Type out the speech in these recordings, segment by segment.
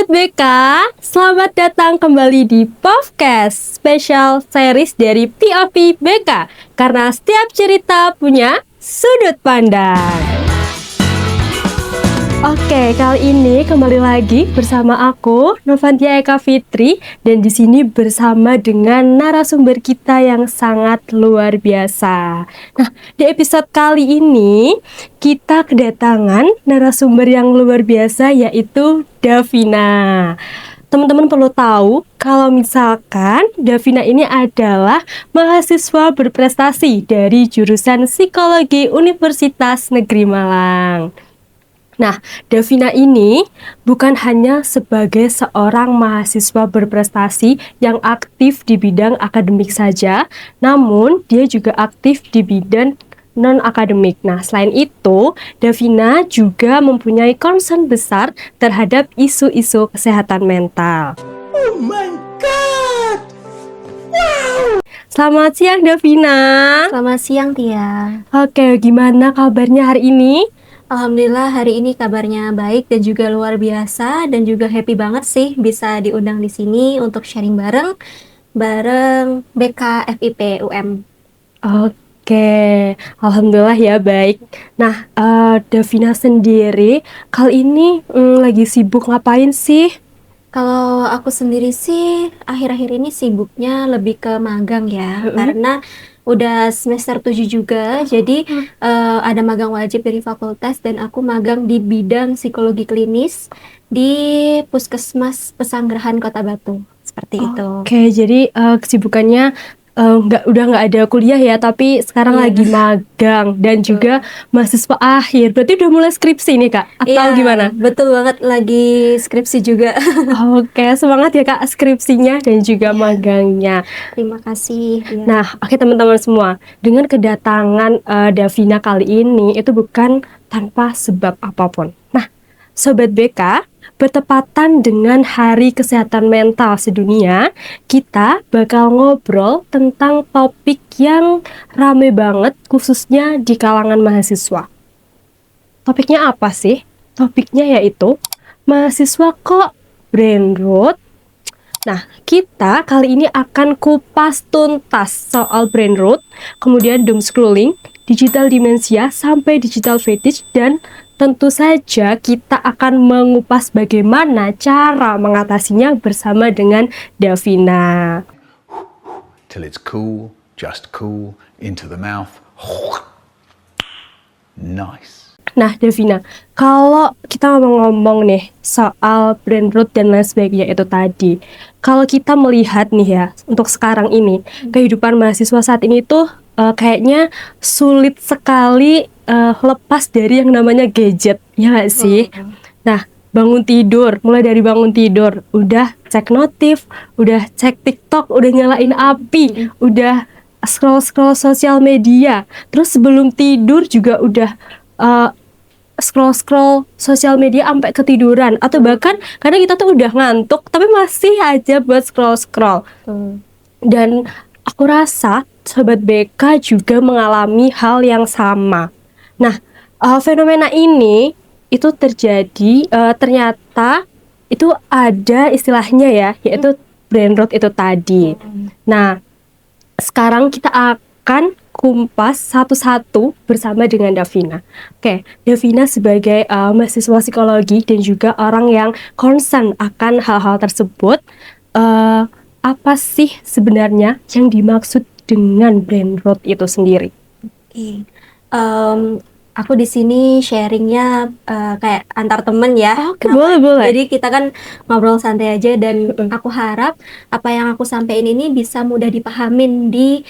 Sobat BK, selamat datang kembali di podcast spesial series dari POV BK. Karena setiap cerita punya sudut pandang. Oke, kali ini kembali lagi bersama aku, Novantia Eka Fitri, dan di sini bersama dengan narasumber kita yang sangat luar biasa. Nah, di episode kali ini kita kedatangan narasumber yang luar biasa, yaitu Davina. Teman-teman perlu tahu kalau misalkan Davina ini adalah mahasiswa berprestasi dari jurusan Psikologi Universitas Negeri Malang. Nah, Davina ini bukan hanya sebagai seorang mahasiswa berprestasi yang aktif di bidang akademik saja, namun dia juga aktif di bidang non-akademik. Nah, selain itu, Davina juga mempunyai concern besar terhadap isu-isu kesehatan mental. Oh my God! Wow! Selamat siang, Davina. Selamat siang, Tia. Oke, gimana kabarnya hari ini? Alhamdulillah hari ini kabarnya baik dan juga luar biasa dan juga happy banget sih bisa diundang di sini untuk sharing bareng BK FIP UM. Oke, alhamdulillah ya baik. Nah, Davina sendiri kali ini lagi sibuk ngapain sih? Kalau aku sendiri sih akhir-akhir ini sibuknya lebih ke magang ya, karena udah semester 7 juga, jadi ada magang wajib dari fakultas dan aku magang di bidang psikologi klinis di Puskesmas Pesanggerahan Kota Batu, seperti itu. Oke, jadi kesibukannya udah nggak ada kuliah ya, tapi sekarang Iya. lagi magang dan juga mahasiswa akhir. Berarti udah mulai skripsi nih Kak? Atau Iya, gimana? betul banget lagi skripsi juga. Oke, semangat ya Kak skripsinya dan juga Iya. magangnya. Terima kasih. Ya. Nah, oke teman-teman semua, dengan kedatangan Davina kali ini itu bukan tanpa sebab apapun. Nah, Sobat BK, bertepatan dengan Hari Kesehatan Mental Sedunia, kita bakal ngobrol tentang topik yang rame banget khususnya di kalangan mahasiswa. Topiknya apa sih? Topiknya yaitu mahasiswa kok brain rot. Nah, kita kali ini akan kupas tuntas soal brain rot, kemudian doom scrolling, digital demensia, sampai digital fetish, dan tentu saja kita akan mengupas bagaimana cara mengatasinya bersama dengan Davina. Till it's cool, just cool, into the mouth. Nice. Nah, Davina, kalau kita ngomong-ngomong nih soal brain rot dan lain sebagainya itu tadi, kalau kita melihat nih ya, untuk sekarang ini, kehidupan mahasiswa saat ini tuh kayaknya sulit sekali lepas dari yang namanya gadget, ya nggak sih? Nah, bangun tidur, mulai dari bangun tidur, udah cek notif, udah cek TikTok, udah nyalain api, udah scroll-scroll sosial media, terus sebelum tidur juga udah scroll sosial media sampai ketiduran, atau bahkan kadang kita tuh udah ngantuk tapi masih aja buat scroll. Dan aku rasa Sobat BK juga mengalami hal yang sama. Nah, fenomena ini itu terjadi ternyata itu ada istilahnya ya, yaitu brain rot itu tadi. Nah, sekarang kita akan kumpas satu-satu bersama dengan Davina. Oke, Davina sebagai mahasiswa psikologi dan juga orang yang concern akan hal-hal tersebut, apa sih sebenarnya yang dimaksud dengan brain rot itu sendiri? Oke. Aku di sini sharingnya kayak antar temen ya. Oke, boleh. Jadi kita kan ngobrol santai aja dan aku harap apa yang aku sampaikan ini bisa mudah dipahamin di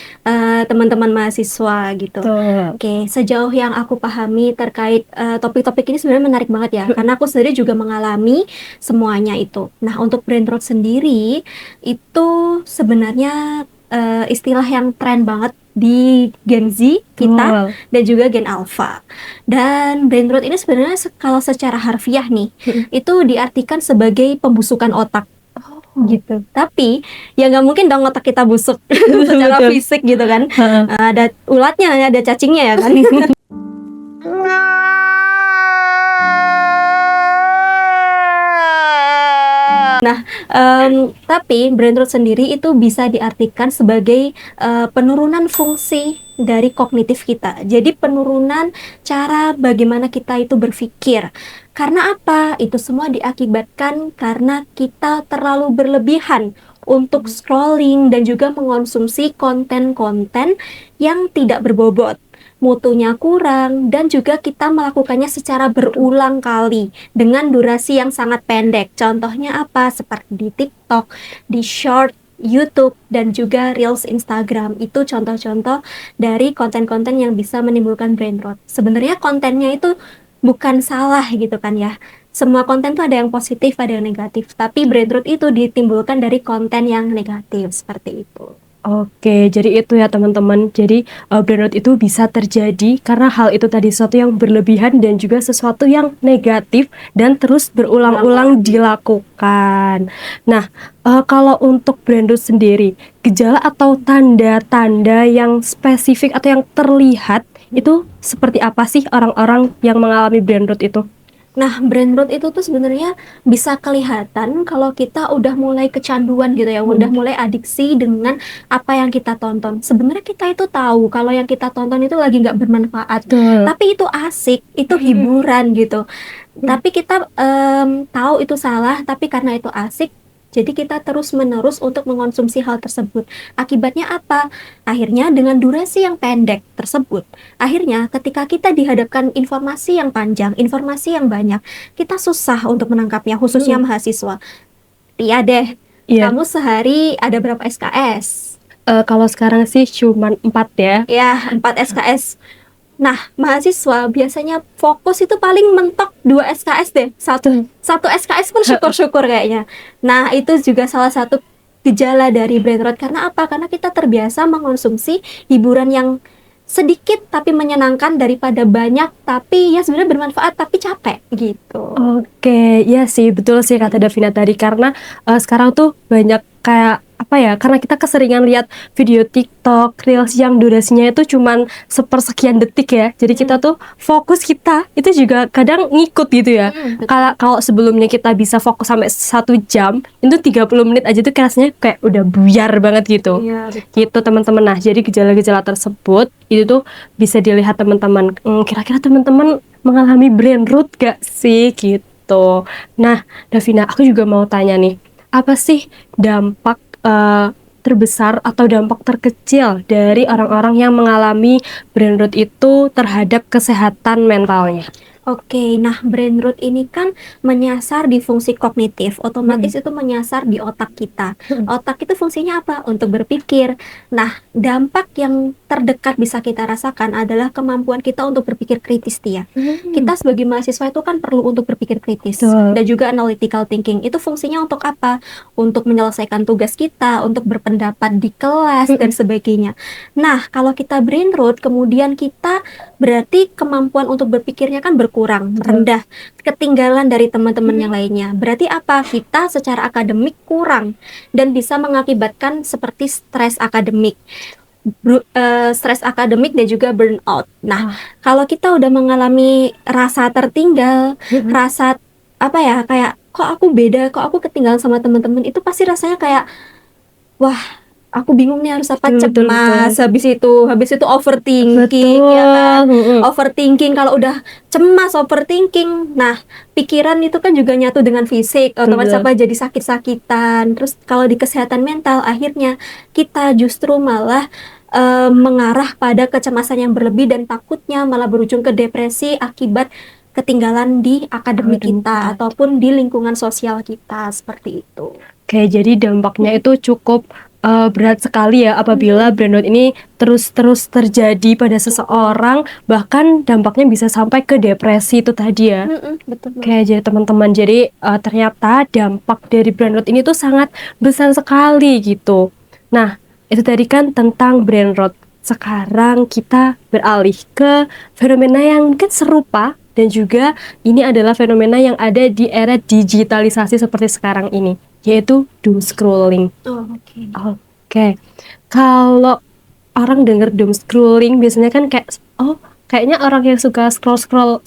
teman-teman mahasiswa gitu. Oke, sejauh yang aku pahami terkait topik-topik ini sebenarnya menarik banget ya, karena aku sendiri juga mengalami semuanya itu. Nah, untuk brain rot sendiri itu sebenarnya istilah yang tren banget di Gen Z kita dan juga Gen Alpha. Dan brain rot ini sebenarnya kalau secara harfiah nih itu diartikan sebagai pembusukan otak. Gitu. Tapi ya nggak mungkin dong otak kita busuk secara fisik gitu kan. Ada ulatnya, ada cacingnya ya kan. Tapi brain rot sendiri itu bisa diartikan sebagai penurunan fungsi dari kognitif kita. Jadi penurunan cara bagaimana kita itu berpikir. Karena apa? Itu semua diakibatkan karena kita terlalu berlebihan untuk scrolling dan juga mengonsumsi konten-konten yang tidak berbobot, mutunya kurang, dan juga kita melakukannya secara berulang kali dengan durasi yang sangat pendek. Contohnya apa? Seperti di TikTok, di Short, YouTube, dan juga Reels Instagram. Itu contoh-contoh dari konten-konten yang bisa menimbulkan brain rot. Sebenarnya kontennya itu bukan salah gitu kan ya. Semua konten tuh ada yang positif, ada yang negatif. Tapi brain rot itu ditimbulkan dari konten yang negatif, seperti itu. Oke, jadi itu ya teman-teman. Jadi brain rot itu bisa terjadi karena hal itu tadi sesuatu yang berlebihan dan juga sesuatu yang negatif dan terus berulang-ulang dilakukan. Nah, kalau untuk brain rot sendiri, gejala atau tanda-tanda yang spesifik atau yang terlihat itu seperti apa sih orang-orang yang mengalami brain rot itu? Nah, brain rot itu tuh sebenarnya bisa kelihatan kalau kita udah mulai kecanduan gitu ya, udah mulai adiksi dengan apa yang kita tonton. Sebenarnya kita itu tahu kalau yang kita tonton itu lagi nggak bermanfaat, tapi itu asik, itu hiburan gitu. Tapi kita tahu itu salah, tapi karena itu asik, jadi kita terus-menerus untuk mengonsumsi hal tersebut. Akibatnya apa? Akhirnya dengan durasi yang pendek tersebut, akhirnya ketika kita dihadapkan informasi yang panjang, informasi yang banyak, kita susah untuk menangkapnya, khususnya mahasiswa. Iya deh, kamu sehari ada berapa SKS? Kalau sekarang sih cuman 4 ya. Ya, 4 SKS. Nah, mahasiswa biasanya fokus itu paling mentok 2 SKS deh. Satu SKS pun syukur-syukur kayaknya. Nah, itu juga salah satu gejala dari brain rot. Karena apa? Karena kita terbiasa mengonsumsi hiburan yang sedikit tapi menyenangkan daripada banyak tapi ya sebenarnya bermanfaat tapi capek gitu. Oke, ya sih betul sih kata Davina tadi karena sekarang tuh banyak kayak apa ya, karena kita keseringan lihat video TikTok, Reels yang durasinya itu cuman sepersekian detik ya. Jadi kita tuh fokus kita itu juga kadang ngikut gitu ya. Kalau sebelumnya kita bisa fokus sampai 1 jam, itu 30 menit aja tuh rasanya kayak udah buyar banget gitu. Iya, Gitu teman-teman. Nah, jadi gejala-gejala tersebut itu tuh bisa dilihat teman-teman. Kira-kira teman-teman mengalami brain rot gak sih gitu. Nah, Davina, aku juga mau tanya nih, apa sih dampak terbesar atau dampak terkecil dari orang-orang yang mengalami brain rot itu terhadap kesehatan mentalnya? Oke, nah brain rot ini kan menyasar di fungsi kognitif, otomatis itu menyasar di otak kita. Otak itu fungsinya apa? Untuk berpikir. Nah, dampak yang terdekat bisa kita rasakan adalah kemampuan kita untuk berpikir kritis, Tia. Kita sebagai mahasiswa itu kan perlu untuk berpikir kritis dan juga analytical thinking. Itu fungsinya untuk apa? Untuk menyelesaikan tugas kita, untuk berpendapat di kelas dan sebagainya. Nah, kalau kita brain rot, kemudian kita berarti kemampuan untuk berpikirnya kan berkurang, rendah, ketinggalan dari teman-teman yang lainnya. Berarti apa? Kita secara akademik kurang dan bisa mengakibatkan seperti stres akademik. Stres akademik dan juga burnout. Nah, kalau kita udah mengalami rasa tertinggal, rasa apa ya, kayak kok aku beda, kok aku ketinggalan sama teman-teman, itu pasti rasanya kayak wah, aku bingung nih harus apa, cemas, habis itu overthinking, ya kan? Overthinking, kalau udah cemas, overthinking, nah pikiran itu kan juga nyatu dengan fisik, otomatis apa jadi sakit-sakitan. Terus kalau di kesehatan mental, akhirnya kita justru malah mengarah pada kecemasan yang berlebih dan takutnya malah berujung ke depresi akibat ketinggalan di akademik kita ataupun di lingkungan sosial kita, seperti itu. Oke, jadi dampaknya itu cukup berat sekali ya apabila brain rot ini terus-terus terjadi pada seseorang, bahkan dampaknya bisa sampai ke depresi itu tadi ya. Betul. Oke, jadi teman-teman, jadi ternyata dampak dari brain rot ini tuh sangat besar sekali gitu. Nah, itu tadi kan tentang brain rot. Sekarang kita beralih ke fenomena yang mungkin serupa dan juga ini adalah fenomena yang ada di era digitalisasi seperti sekarang ini, yaitu doom scrolling. Oke. Kalau orang dengar doom scrolling biasanya kan kayak, oh kayaknya orang yang suka scroll,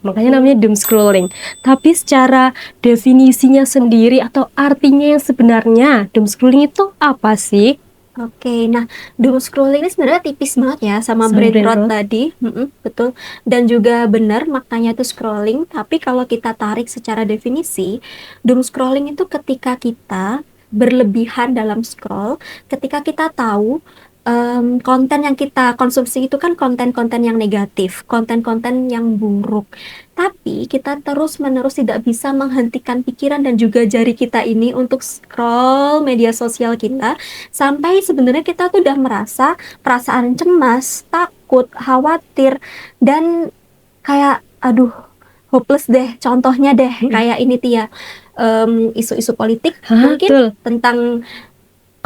makanya namanya doom scrolling. Tapi secara definisinya sendiri atau artinya yang sebenarnya, doom scrolling itu apa sih? Oke, nah doom scrolling ini sebenarnya tipis banget ya sama Sama brain brain rot rot. tadi, betul. Dan juga benar maknanya itu scrolling, tapi kalau kita tarik secara definisi, doom scrolling itu ketika kita berlebihan dalam scroll, ketika kita tahu konten yang kita konsumsi itu kan konten-konten yang negatif, konten-konten yang buruk. Tapi kita terus-menerus tidak bisa menghentikan pikiran dan juga jari kita ini untuk scroll media sosial kita sampai sebenarnya kita tuh udah merasa perasaan cemas, takut, khawatir, dan kayak aduh hopeless deh. Contohnya deh kayak ini Tia, isu-isu politik Hah, mungkin betul. tentang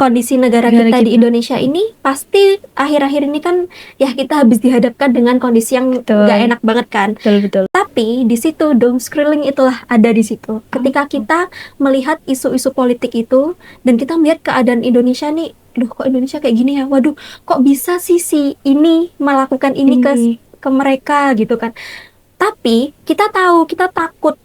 kondisi negara Negara kita di kita. Indonesia ini pasti akhir-akhir ini kan ya kita habis dihadapkan dengan kondisi yang Betul. nggak enak banget kan. Betul. Tapi di situ doom scrolling itulah ada di situ. Ketika kita melihat isu-isu politik itu dan kita melihat keadaan Indonesia nih, aduh kok Indonesia kayak gini ya. Waduh, kok bisa sih si ini melakukan ini ke mereka gitu kan. Tapi kita tahu, kita takut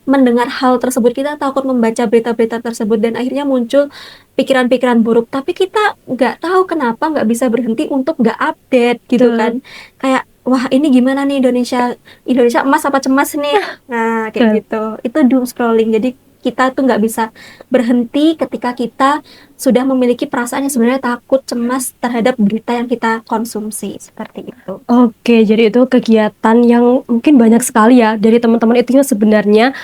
mendengar hal tersebut, kita takut membaca berita-berita tersebut dan akhirnya muncul pikiran-pikiran buruk. Tapi kita nggak tahu kenapa nggak bisa berhenti untuk nggak update gitu Betul. kan. Kayak wah ini gimana nih Indonesia emas apa cemas nih? Nah kayak Betul. gitu. Itu doom scrolling. Jadi kita tuh nggak bisa berhenti ketika kita sudah memiliki perasaan yang sebenarnya takut, cemas terhadap berita yang kita konsumsi seperti itu. Oke, jadi itu kegiatan yang mungkin banyak sekali ya dari teman-teman itu yang sebenarnya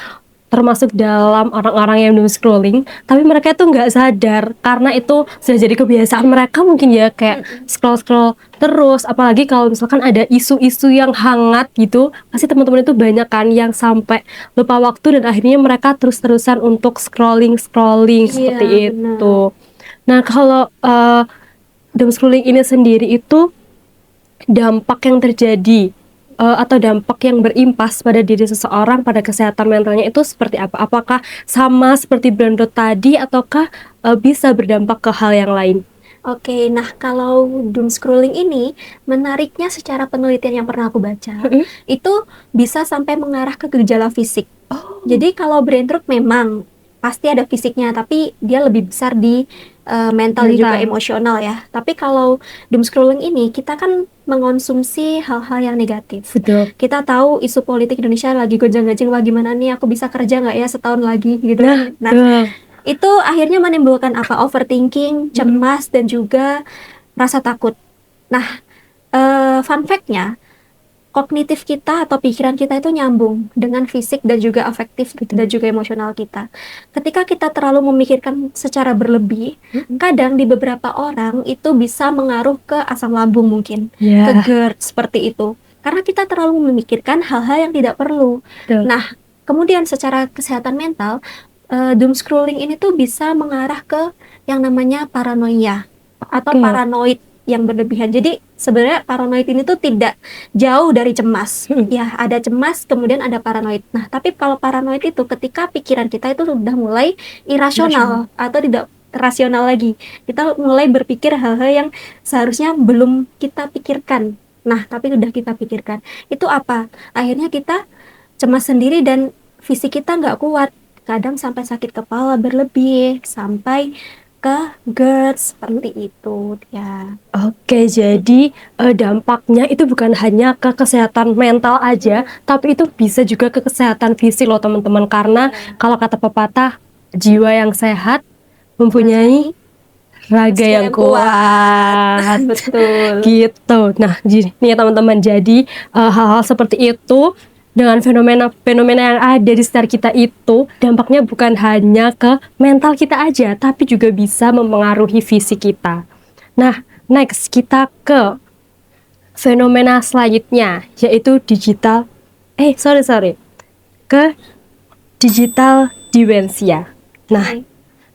termasuk dalam orang-orang yang doom scrolling, tapi mereka itu nggak sadar karena itu sudah jadi kebiasaan mereka mungkin ya, kayak scroll terus. Apalagi kalau misalkan ada isu-isu yang hangat gitu, pasti teman-teman itu banyak kan yang sampai lupa waktu dan akhirnya mereka terus-terusan untuk scrolling seperti benar. itu. Nah, kalau doom scrolling ini sendiri itu dampak yang terjadi atau dampak yang berimpas pada diri seseorang, pada kesehatan mentalnya itu seperti apa? Apakah sama seperti Brando tadi ataukah bisa berdampak ke hal yang lain? Oke, nah kalau doom scrolling ini menariknya secara penelitian yang pernah aku baca, itu bisa sampai mengarah ke gejala fisik. Jadi kalau brain rot memang pasti ada fisiknya, tapi dia lebih besar di mental dan juga Mental. emosional ya. Tapi kalau doom scrolling ini kita kan mengonsumsi hal-hal yang negatif. Betul. Kita tahu isu politik Indonesia lagi gonjang-ganjing, wah gimana nih aku bisa kerja nggak ya setahun lagi gitu. Nah, Betul. itu akhirnya menimbulkan apa? Overthinking, cemas, dan juga rasa takut. Nah, fun fact-nya, kognitif kita atau pikiran kita itu nyambung dengan fisik dan juga afektif dan juga emosional kita. Ketika kita terlalu memikirkan secara berlebih, kadang di beberapa orang itu bisa mengaruh ke asam lambung mungkin, Ya. ke GERD seperti itu. Karena kita terlalu memikirkan hal-hal yang tidak perlu. Betul. Nah, kemudian secara kesehatan mental, doom scrolling ini tuh bisa mengarah ke yang namanya paranoia atau Oke. paranoid yang berlebihan. Jadi sebenarnya paranoid ini tuh tidak jauh dari cemas. Ya, ada cemas, kemudian ada paranoid. Nah, tapi kalau paranoid itu ketika pikiran kita itu sudah mulai irasional atau tidak rasional lagi. Kita mulai berpikir hal-hal yang seharusnya belum kita pikirkan. Nah, tapi sudah kita pikirkan. Itu apa? Akhirnya kita cemas sendiri dan fisik kita nggak kuat. Kadang sampai sakit kepala berlebih, sampai ke GERD seperti itu ya. Oke, jadi dampaknya itu bukan hanya ke kesehatan mental aja, tapi itu bisa juga ke kesehatan fisik loh teman-teman. Karena kalau kata pepatah, jiwa yang sehat mempunyai raga yang kuat. Betul. Gitu. Nah, nih ya teman-teman, jadi hal-hal seperti itu dengan fenomena yang ada di sekitar kita itu dampaknya bukan hanya ke mental kita aja, tapi juga bisa mempengaruhi fisik kita. Nah, next kita ke fenomena selanjutnya, yaitu ke digital dementia. Nah,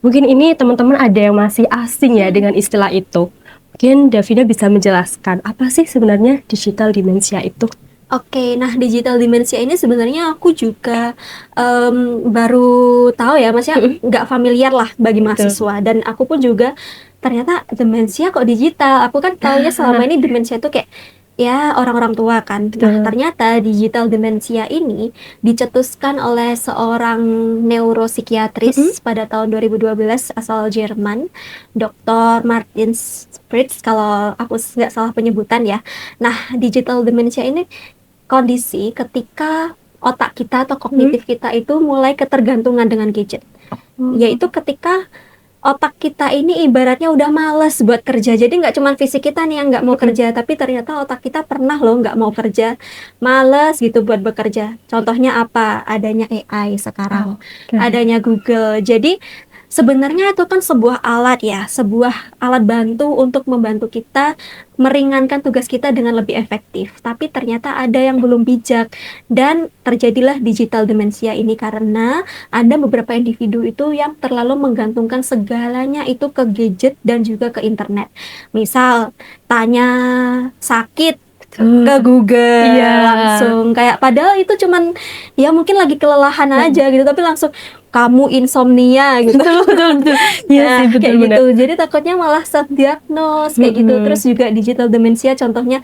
mungkin ini teman-teman ada yang masih asing ya dengan istilah itu. Mungkin Davina bisa menjelaskan apa sih sebenarnya digital dementia itu? Oke, nah digital dementia ini sebenarnya aku juga baru tahu ya, maksudnya nggak familiar lah bagi mahasiswa. Dan aku pun juga ternyata demensia kok digital. Aku kan taunya selama ini demensia itu kayak ya orang-orang tua kan. Nah, ternyata digital demensia ini dicetuskan oleh seorang neuropsikiatris pada tahun 2012 asal Jerman, Dr. Martin Spritz kalau aku nggak salah penyebutan ya. Nah, digital demensia ini kondisi ketika otak kita atau kognitif kita itu mulai ketergantungan dengan gadget. Yaitu ketika otak kita ini ibaratnya udah males buat kerja. Jadi nggak cuma fisik kita nih yang nggak mau kerja, tapi ternyata otak kita pernah loh nggak mau kerja, males gitu buat bekerja. Contohnya apa? Adanya AI sekarang, adanya Google. Jadi sebenarnya itu kan sebuah alat ya, sebuah alat bantu untuk membantu kita meringankan tugas kita dengan lebih efektif. Tapi ternyata ada yang belum bijak dan terjadilah digital demensia ini karena ada beberapa individu itu yang terlalu menggantungkan segalanya itu ke gadget dan juga ke internet. Misal tanya sakit ke Google langsung, kayak padahal itu cuman ya mungkin lagi kelelahan aja gitu, tapi langsung kamu insomnia gitu. Betul. Iya sih, Kayak gitu. Jadi takutnya malah self diagnose kayak gitu. Terus juga digital demensia contohnya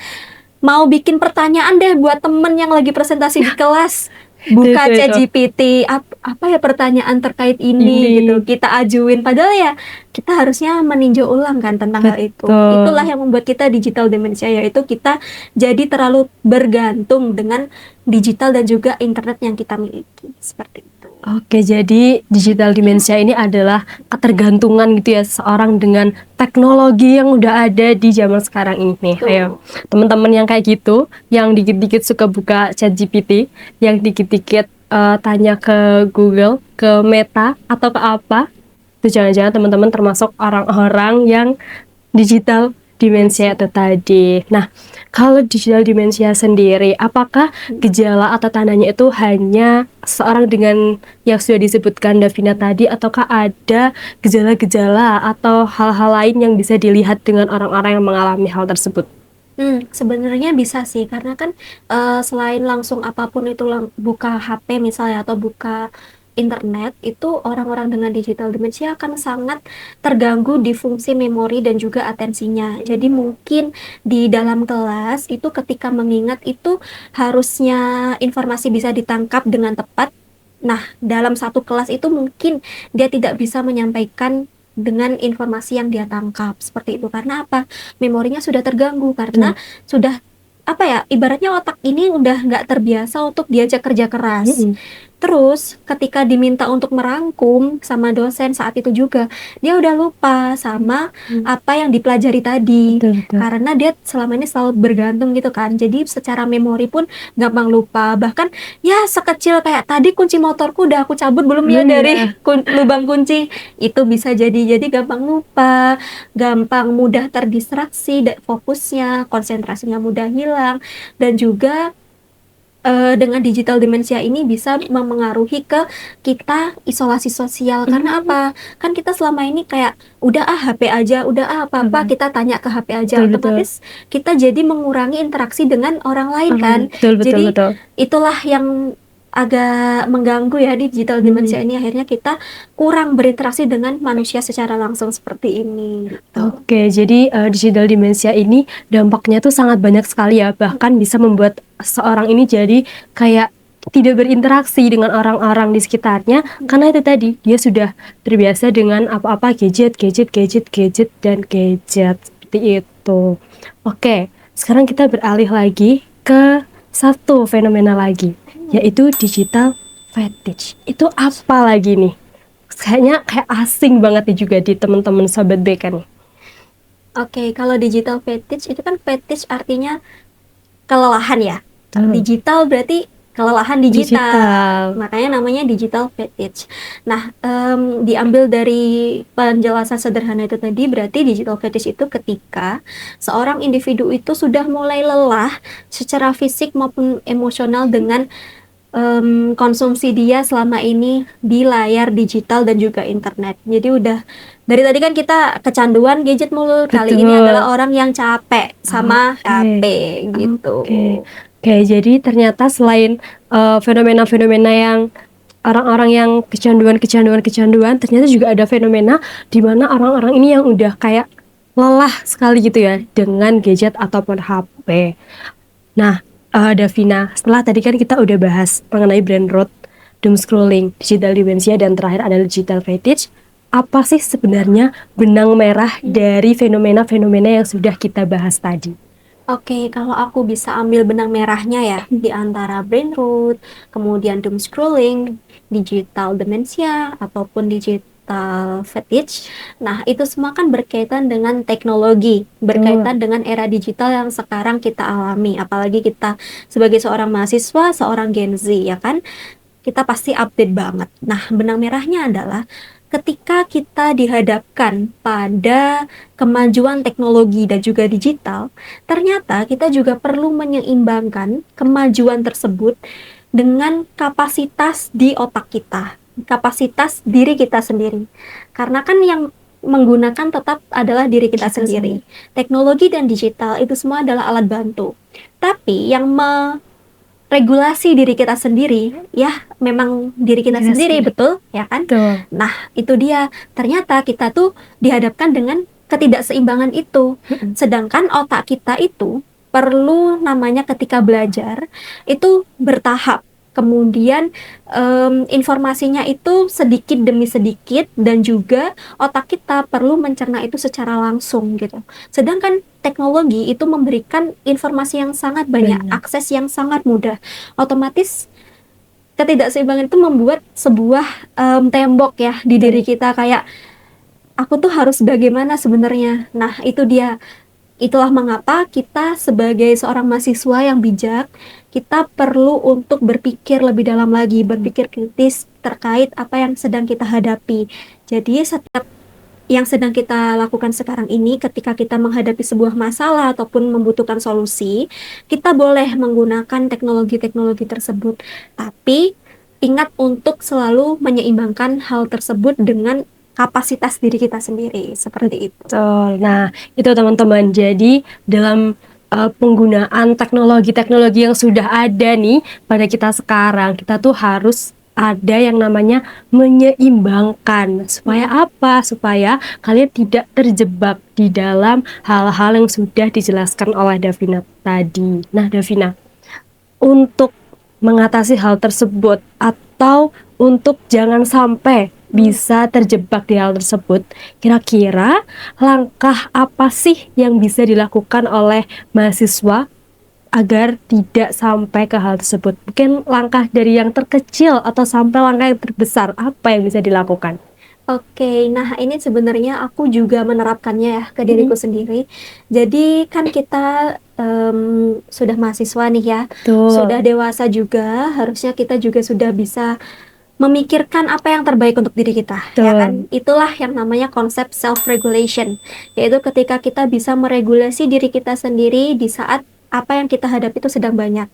mau bikin pertanyaan deh buat temen yang lagi presentasi di kelas, buka ChatGPT, apa ya pertanyaan terkait ini gitu, kita ajuin, padahal ya kita harusnya meninjau ulang kan tentang hal itu. Itulah yang membuat kita digital demensia, yaitu kita jadi terlalu bergantung dengan digital dan juga internet yang kita miliki, seperti itu. Oke, jadi digital demensia ini adalah ketergantungan gitu ya seorang dengan teknologi yang udah ada di zaman sekarang ini. Ayo, teman-teman yang kayak gitu, yang dikit-dikit suka buka ChatGPT, yang dikit-dikit tanya ke Google, ke Meta atau ke apa, itu jangan-jangan teman-teman termasuk orang-orang yang digital demensia itu tadi. Nah, kalau digital demensia sendiri, apakah gejala atau tandanya itu hanya seorang dengan yang sudah disebutkan Davina tadi, ataukah ada gejala-gejala atau hal-hal lain yang bisa dilihat dengan orang-orang yang mengalami hal tersebut? Sebenarnya bisa sih, karena kan selain langsung apapun itu buka HP misalnya atau buka internet, itu orang-orang dengan digital demensia akan sangat terganggu di fungsi memori dan juga atensinya. Jadi mungkin di dalam kelas itu ketika mengingat itu harusnya informasi bisa ditangkap dengan tepat. Nah, dalam satu kelas itu mungkin dia tidak bisa menyampaikan dengan informasi yang dia tangkap seperti itu. Karena apa? Memorinya sudah terganggu karena sudah apa ya, ibaratnya otak ini udah nggak terbiasa untuk diajak kerja keras. Terus ketika diminta untuk merangkum sama dosen saat itu juga, dia udah lupa sama apa yang dipelajari tadi. Karena dia selama ini selalu bergantung gitu kan. Jadi secara memori pun gampang lupa. Bahkan ya sekecil kayak tadi kunci motorku udah aku cabut belum ya dari lubang kunci. Itu bisa jadi gampang lupa, gampang mudah terdistraksi, fokusnya, konsentrasinya mudah hilang, dan juga dengan digital demensia ini bisa memengaruhi ke kita isolasi sosial. Karena apa? Kan kita selama ini kayak udah HP aja, udah apa-apa kita tanya ke HP aja, otomatis kita jadi mengurangi interaksi dengan orang lain kan. Jadi itulah yang agak mengganggu ya di digital demensia ini, akhirnya kita kurang berinteraksi dengan manusia secara langsung seperti ini gitu. Oke, jadi digital demensia ini dampaknya tuh sangat banyak sekali ya, bahkan bisa membuat seorang ini jadi kayak tidak berinteraksi dengan orang-orang di sekitarnya karena itu tadi dia sudah terbiasa dengan apa-apa gadget dan gadget seperti itu. Oke, sekarang kita beralih lagi ke satu fenomena lagi, yaitu digital fetish. Itu apa lagi nih? Kayaknya kayak asing banget nih juga di teman-teman Sobat BK nih. Oke, kalau digital fetish itu kan fetish artinya kelelahan ya. Digital berarti kelelahan digital. Makanya namanya digital fetish. Nah, diambil dari penjelasan sederhana itu tadi, berarti digital fetish itu ketika seorang individu itu sudah mulai lelah secara fisik maupun emosional dengan konsumsi dia selama ini di layar digital dan juga internet. Jadi udah dari tadi kan kita kecanduan gadget mulu. Kali ini adalah orang yang capek sama HP gitu. Oke, jadi ternyata selain fenomena-fenomena yang orang-orang yang kecanduan, ternyata juga ada fenomena di mana orang-orang ini yang udah kayak lelah sekali gitu ya dengan gadget ataupun HP HP. Nah, Davina, setelah tadi kan kita udah bahas mengenai brain rot, doom scrolling, digital dementia, dan terakhir adalah digital fatigue. Apa sih sebenarnya benang merah dari fenomena-fenomena yang sudah kita bahas tadi? Oke, kalau aku bisa ambil benang merahnya ya, di antara brain rot, kemudian doom scrolling, digital dementia, ataupun digital fatigue. Nah, itu semua kan berkaitan dengan teknologi, berkaitan dengan era digital yang sekarang kita alami. Apalagi kita sebagai seorang mahasiswa, seorang Gen Z, ya kan? Kita pasti update banget. Nah, benang merahnya adalah ketika kita dihadapkan pada kemajuan teknologi dan juga digital, ternyata kita juga perlu menyeimbangkan kemajuan tersebut dengan kapasitas di otak kita, kapasitas diri kita sendiri. Karena kan yang menggunakan tetap adalah diri kita sendiri. Teknologi dan digital itu semua adalah alat bantu. Tapi yang regulasi diri kita sendiri, ya memang diri kita sendiri, betul ya kan? Betul. Nah, itu dia. Ternyata kita tuh dihadapkan dengan ketidakseimbangan itu. Sedangkan otak kita itu perlu namanya ketika belajar itu bertahap. Kemudian informasinya itu sedikit demi sedikit, dan juga otak kita perlu mencerna itu secara langsung gitu. Sedangkan teknologi itu memberikan informasi yang sangat banyak, akses yang sangat mudah. Otomatis ketidakseimbangan itu membuat sebuah tembok ya di diri kita, kayak aku tuh harus bagaimana sebenarnya. Nah, itu dia. Itulah mengapa kita sebagai seorang mahasiswa yang bijak, kita perlu untuk berpikir lebih dalam lagi, berpikir kritis terkait apa yang sedang kita hadapi. Jadi setiap yang sedang kita lakukan sekarang ini, ketika kita menghadapi sebuah masalah ataupun membutuhkan solusi, kita boleh menggunakan teknologi-teknologi tersebut. Tapi ingat untuk selalu menyeimbangkan hal tersebut dengan kapasitas diri kita sendiri, seperti itu. Betul. Nah, itu teman-teman. Jadi dalam penggunaan teknologi-teknologi yang sudah ada nih pada kita sekarang, kita tuh harus ada yang namanya menyeimbangkan. Supaya apa? Supaya kalian tidak terjebak di dalam hal-hal yang sudah dijelaskan oleh Davina tadi. Nah, Davina, untuk mengatasi hal tersebut atau untuk jangan sampai bisa terjebak di hal tersebut, kira-kira langkah apa sih yang bisa dilakukan oleh mahasiswa agar tidak sampai ke hal tersebut? Mungkin langkah dari yang terkecil atau sampai langkah yang terbesar, apa yang bisa dilakukan? Oke, nah ini sebenarnya aku juga menerapkannya ya ke diriku sendiri. Jadi kan kita sudah mahasiswa nih ya, sudah dewasa juga, harusnya kita juga sudah bisa memikirkan apa yang terbaik untuk diri kita, ya kan? Itulah yang namanya konsep self-regulation, yaitu ketika kita bisa meregulasi diri kita sendiri di saat apa yang kita hadapi itu sedang banyak.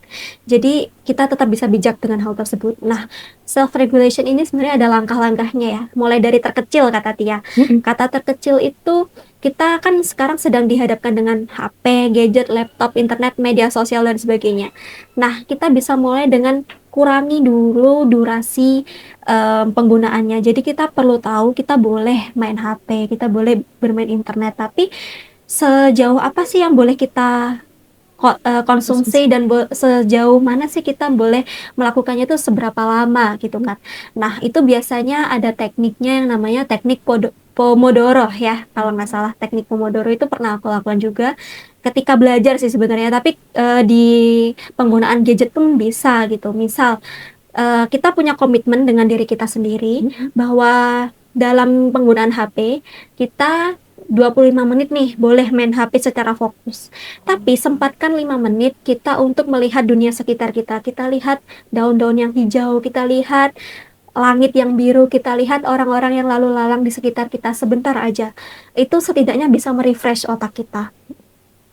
Jadi kita tetap bisa bijak dengan hal tersebut. Nah, self-regulation ini sebenarnya ada langkah-langkahnya ya, mulai dari terkecil kata Tia. Kata terkecil itu kita kan sekarang sedang dihadapkan dengan HP, gadget, laptop, internet, media sosial, dan sebagainya. Nah, kita bisa mulai dengan kurangi dulu durasi penggunaannya. Jadi kita perlu tahu kita boleh main HP, kita boleh bermain internet, tapi sejauh apa sih yang boleh kita konsumsi, dan sejauh mana sih kita boleh melakukannya itu seberapa lama gitu kan. Nah, itu biasanya ada tekniknya yang namanya teknik Pomodoro ya, kalau nggak salah. Teknik Pomodoro itu pernah aku lakukan juga ketika belajar sih sebenarnya, tapi di penggunaan gadget pun bisa gitu. Misal kita punya komitmen dengan diri kita sendiri bahwa dalam penggunaan HP kita 25 menit nih boleh main HP secara fokus. Tapi sempatkan 5 menit kita untuk melihat dunia sekitar kita. Kita lihat daun-daun yang hijau, kita lihat langit yang biru, kita lihat orang-orang yang lalu lalang di sekitar kita sebentar aja. Itu setidaknya bisa merefresh otak kita.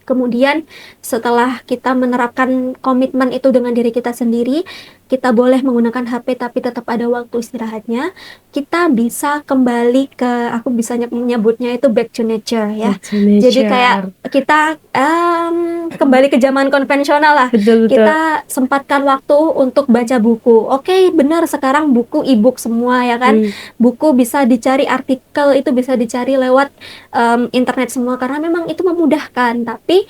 Kemudian setelah kita menerapkan komitmen itu dengan diri kita sendiri, kita boleh menggunakan HP tapi tetap ada waktu istirahatnya. Kita bisa kembali ke, aku bisa menyebutnya itu back to nature ya. Jadi kayak kita kembali ke zaman konvensional lah. Betul. Kita sempatkan waktu untuk baca buku. Oke, benar, sekarang buku e-book semua ya kan. Buku bisa dicari, artikel itu bisa dicari lewat internet semua, karena memang itu memudahkan. Tapi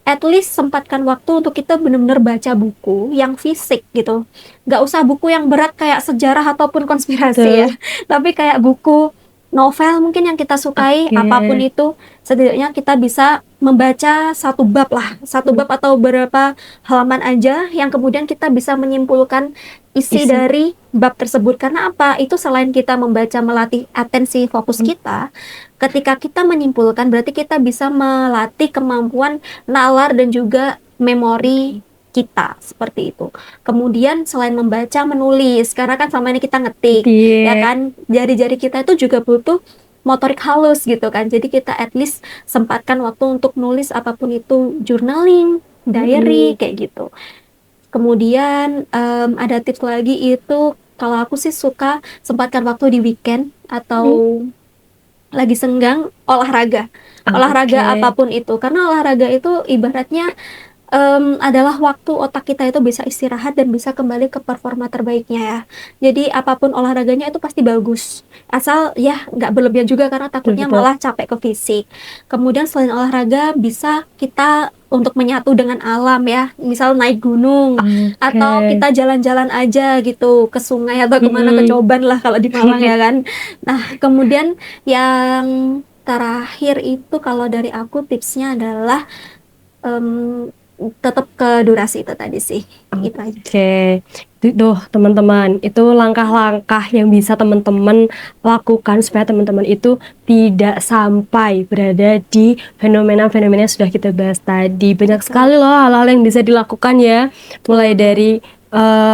at least sempatkan waktu untuk kita benar-benar baca buku yang fisik gitu. Nggak usah buku yang berat kayak sejarah ataupun konspirasi ya, tapi kayak buku novel mungkin yang kita sukai, apapun itu, setidaknya kita bisa membaca satu bab atau beberapa halaman aja yang kemudian kita bisa menyimpulkan isi dari bab tersebut. Karena apa? Itu selain kita membaca, melatih atensi fokus kita, ketika kita menyimpulkan berarti kita bisa melatih kemampuan nalar dan juga memori kita, seperti itu. Kemudian selain membaca, menulis, karena kan selama ini kita ngetik, ya kan, jari-jari kita itu juga butuh motorik halus gitu kan. Jadi kita at least sempatkan waktu untuk nulis apapun itu, journaling, diary, kayak gitu. Kemudian ada tips lagi itu, kalau aku sih suka sempatkan waktu di weekend atau lagi senggang, olahraga apapun itu, karena olahraga itu ibaratnya adalah waktu otak kita itu bisa istirahat dan bisa kembali ke performa terbaiknya ya. Jadi apapun olahraganya itu pasti bagus, asal ya nggak berlebihan juga karena takutnya malah capek ke fisik. Kemudian selain olahraga bisa kita untuk menyatu dengan alam ya, misal naik gunung atau kita jalan-jalan aja gitu ke sungai atau kemana, ke Coban lah kalau di Malang ya kan. Nah kemudian yang terakhir itu kalau dari aku tipsnya adalah tetap ke durasi itu tadi sih. Oke. Duh teman-teman, itu langkah-langkah yang bisa teman-teman lakukan supaya teman-teman itu tidak sampai berada di fenomena-fenomena yang sudah kita bahas tadi. Banyak sekali loh hal-hal yang bisa dilakukan ya, mulai dari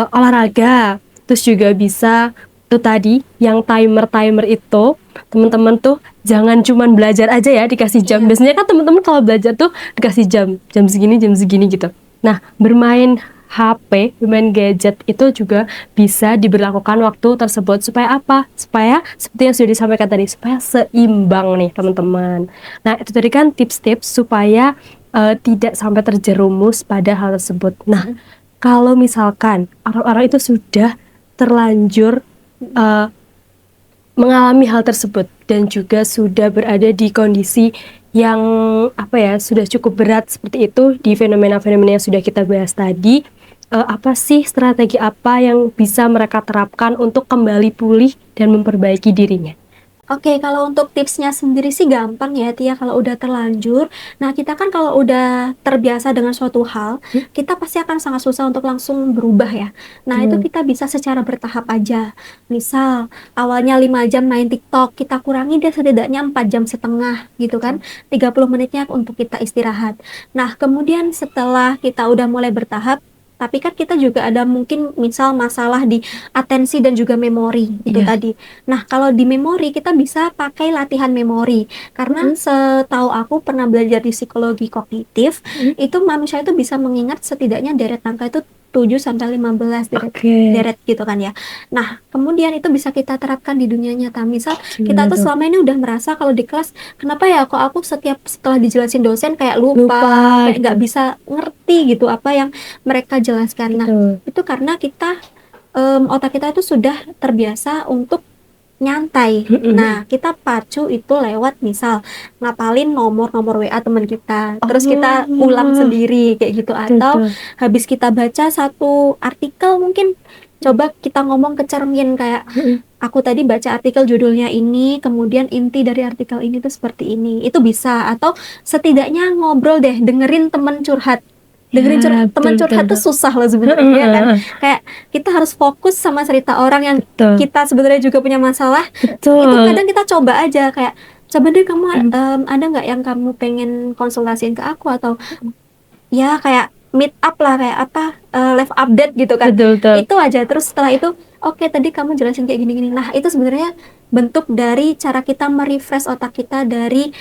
olahraga, terus juga bisa itu tadi yang timer itu, teman-teman tuh jangan cuman belajar aja ya dikasih jam. Biasanya kan teman-teman kalau belajar tuh dikasih jam segini gitu. Nah, bermain HP, bermain gadget itu juga bisa diberlakukan waktu tersebut supaya apa? Supaya seperti yang sudah disampaikan tadi, supaya seimbang nih teman-teman. Nah, itu tadi kan tips-tips supaya tidak sampai terjerumus pada hal tersebut. Nah, kalau misalkan orang-orang itu sudah terlanjur mengalami hal tersebut dan juga sudah berada di kondisi yang sudah cukup berat seperti itu di fenomena-fenomena yang sudah kita bahas tadi, apa sih strategi apa yang bisa mereka terapkan untuk kembali pulih dan memperbaiki dirinya? Oke, kalau untuk tipsnya sendiri sih gampang ya Tia, kalau udah terlanjur. Nah, kita kan kalau udah terbiasa dengan suatu hal, kita pasti akan sangat susah untuk langsung berubah ya. Nah, itu kita bisa secara bertahap aja. Misal, awalnya 5 jam main TikTok, kita kurangi deh setidaknya 4,5 jam gitu kan. 30 menitnya untuk kita istirahat. Nah, kemudian setelah kita udah mulai bertahap, tapi kan kita juga ada mungkin misal masalah di atensi dan juga memori itu tadi. Nah, kalau di memori kita bisa pakai latihan memori. Karena setahu aku pernah belajar di psikologi kognitif, itu manusia itu bisa mengingat setidaknya deret angka itu 7-15 deret gitu kan ya. Nah, kemudian itu bisa kita terapkan di dunia nyata. Misal kita tuh selama ini udah merasa kalau di kelas, kenapa ya kok aku setelah dijelasin dosen kayak lupa kayak nggak bisa ngerti gitu apa yang mereka jelaskan. Nah, itu karena kita otak kita itu sudah terbiasa untuk nyantai. Nah, kita pacu itu lewat misal ngapalin nomor WA teman kita, terus kita ulang sendiri kayak gitu, atau habis kita baca satu artikel mungkin coba kita ngomong ke cermin kayak aku tadi baca artikel judulnya ini, kemudian inti dari artikel ini tuh seperti ini. Itu bisa, atau setidaknya ngobrol deh, dengerin teman curhat. Dengerin teman curhat tuh susah loh sebenarnya kan. Kayak kita harus fokus sama cerita orang yang kita sebenarnya juga punya masalah. Itu kadang kita coba aja kayak, coba deh kamu ada nggak yang kamu pengen konsultasiin ke aku, atau ya kayak meet up lah, kayak apa live update gitu kan. Itu aja. Terus setelah itu oke, tadi kamu jelasin kayak gini-gini. Nah, itu sebenarnya bentuk dari cara kita merefresh otak kita dari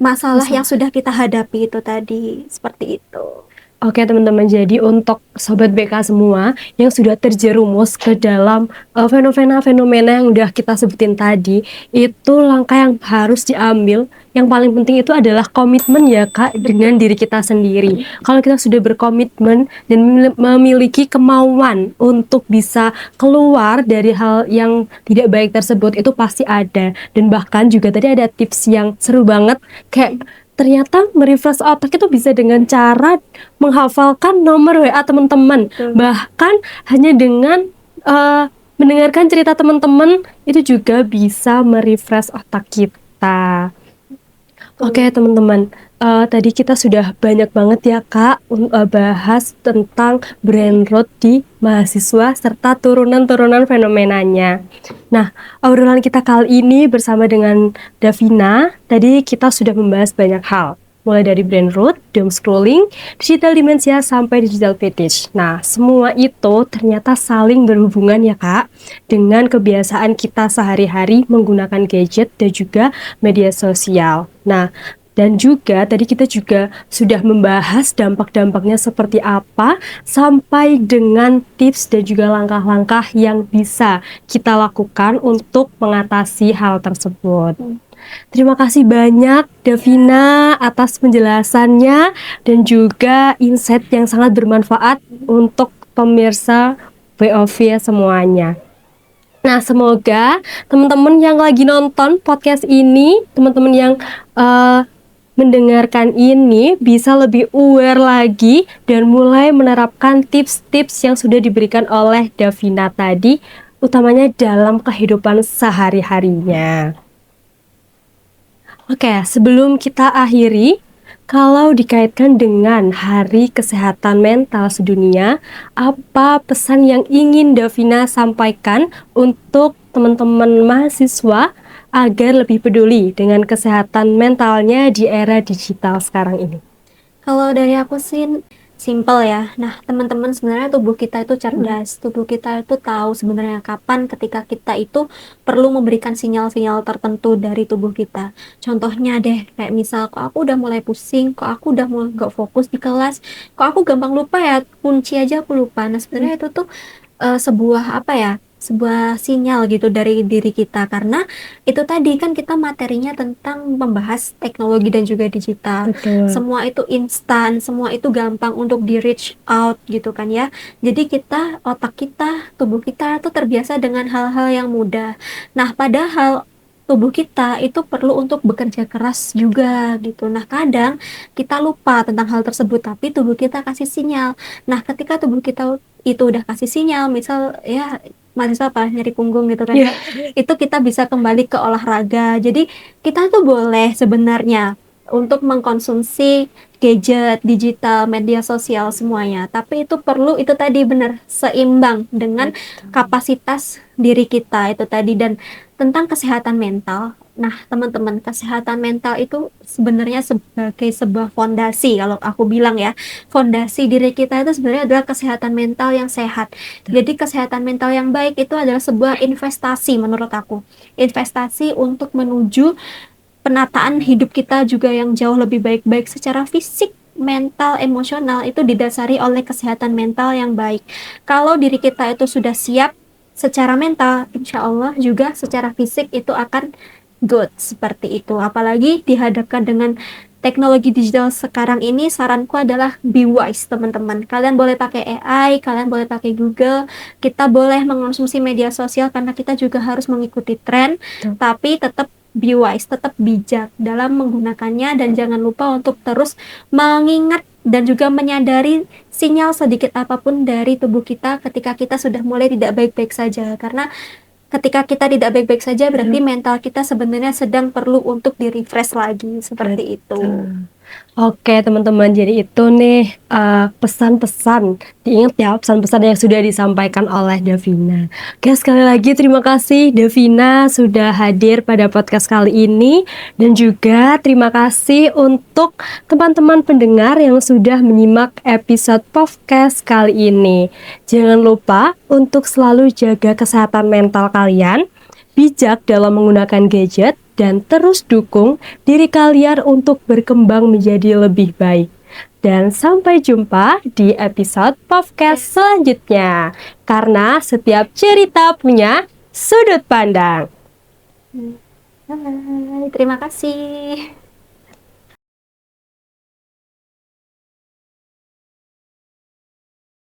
masalah yang sudah kita hadapi itu tadi, seperti itu. Oke teman-teman, jadi untuk Sobat BK semua yang sudah terjerumus ke dalam fenomena-fenomena yang udah kita sebutin tadi, itu langkah yang harus diambil. Yang paling penting itu adalah komitmen ya Kak, dengan diri kita sendiri. Kalau kita sudah berkomitmen dan memiliki kemauan untuk bisa keluar dari hal yang tidak baik tersebut, itu pasti ada. Dan bahkan juga tadi ada tips yang seru banget, kayak ternyata merefresh otak itu bisa dengan cara menghafalkan nomor WA teman-teman. Bahkan hanya dengan mendengarkan cerita teman-teman itu juga bisa merefresh otak kita. Oke teman-teman, tadi kita sudah banyak banget ya Kak bahas tentang brain rot di mahasiswa serta turunan-turunan fenomenanya. Nah, obrolan kita kali ini bersama dengan Davina, tadi kita sudah membahas banyak hal. Mulai dari brain rot, doom scrolling, digital dementia, sampai digital fetish. Nah, semua itu ternyata saling berhubungan ya Kak, dengan kebiasaan kita sehari-hari menggunakan gadget dan juga media sosial. Nah, dan juga tadi kita juga sudah membahas dampak-dampaknya seperti apa, sampai dengan tips dan juga langkah-langkah yang bisa kita lakukan untuk mengatasi hal tersebut. Terima kasih banyak Davina atas penjelasannya dan juga insight yang sangat bermanfaat untuk pemirsa VOV semuanya. Nah, semoga teman-teman yang lagi nonton podcast ini, teman-teman yang mendengarkan ini bisa lebih aware lagi dan mulai menerapkan tips-tips yang sudah diberikan oleh Davina tadi, utamanya dalam kehidupan sehari-harinya. Oke, sebelum kita akhiri, kalau dikaitkan dengan Hari Kesehatan Mental Sedunia, apa pesan yang ingin Davina sampaikan untuk teman-teman mahasiswa agar lebih peduli dengan kesehatan mentalnya di era digital sekarang ini? Kalau dari aku sih simple ya. Nah, teman-teman, sebenarnya tubuh kita itu cerdas. Tubuh kita itu tahu sebenarnya kapan ketika kita itu perlu memberikan sinyal-sinyal tertentu dari tubuh kita. Contohnya deh, kayak misal, kok aku udah mulai pusing, kok aku udah mulai gak fokus di kelas, kok aku gampang lupa ya, kunci aja aku lupa. Nah, sebenarnya itu tuh sebuah apa ya, sebuah sinyal gitu dari diri kita, karena itu tadi kan kita materinya tentang membahas teknologi dan juga digital. Semua itu instan, semua itu gampang untuk di reach out gitu kan ya. Jadi kita, otak kita, tubuh kita tuh terbiasa dengan hal-hal yang mudah. Nah, padahal tubuh kita itu perlu untuk bekerja keras juga gitu. Nah, kadang kita lupa tentang hal tersebut, tapi tubuh kita kasih sinyal. Nah, ketika tubuh kita itu udah kasih sinyal, misal ya mahasiswa apa nyeri punggung gitu kan ya, itu kita bisa kembali ke olahraga. Jadi kita tuh boleh sebenarnya untuk mengkonsumsi gadget, digital, media sosial semuanya, tapi itu perlu, itu tadi benar, seimbang dengan kapasitas diri kita itu tadi. Dan tentang kesehatan mental, nah teman-teman, kesehatan mental itu sebenarnya sebagai sebuah fondasi, kalau aku bilang ya, fondasi diri kita itu sebenarnya adalah kesehatan mental yang sehat. Jadi kesehatan mental yang baik itu adalah sebuah investasi menurut aku, investasi untuk menuju penataan hidup kita juga yang jauh lebih baik-baik secara fisik, mental, emosional, itu didasari oleh kesehatan mental yang baik. Kalau diri kita itu sudah siap secara mental, insya Allah juga secara fisik itu akan good, seperti itu. Apalagi dihadapkan dengan teknologi digital sekarang ini, saranku adalah be wise teman-teman. Kalian boleh pakai AI, kalian boleh pakai Google, kita boleh mengonsumsi media sosial karena kita juga harus mengikuti tren, tapi tetap be wise, tetap bijak dalam menggunakannya, dan jangan lupa untuk terus mengingat dan juga menyadari sinyal sedikit apapun dari tubuh kita ketika kita sudah mulai tidak baik-baik saja. Karena ketika kita tidak baik-baik saja berarti mental kita sebenarnya sedang perlu untuk di-refresh lagi, seperti itu. Oke teman-teman, jadi itu nih pesan-pesan, diingat ya pesan-pesan yang sudah disampaikan oleh Davina. Oke, sekali lagi terima kasih Davina sudah hadir pada podcast kali ini, dan juga terima kasih untuk teman-teman pendengar yang sudah menyimak episode podcast kali ini. Jangan lupa untuk selalu jaga kesehatan mental kalian, bijak dalam menggunakan gadget, dan terus dukung diri kalian untuk berkembang menjadi lebih baik. Dan sampai jumpa di episode podcast selanjutnya, karena setiap cerita punya sudut pandang. Bye, terima kasih.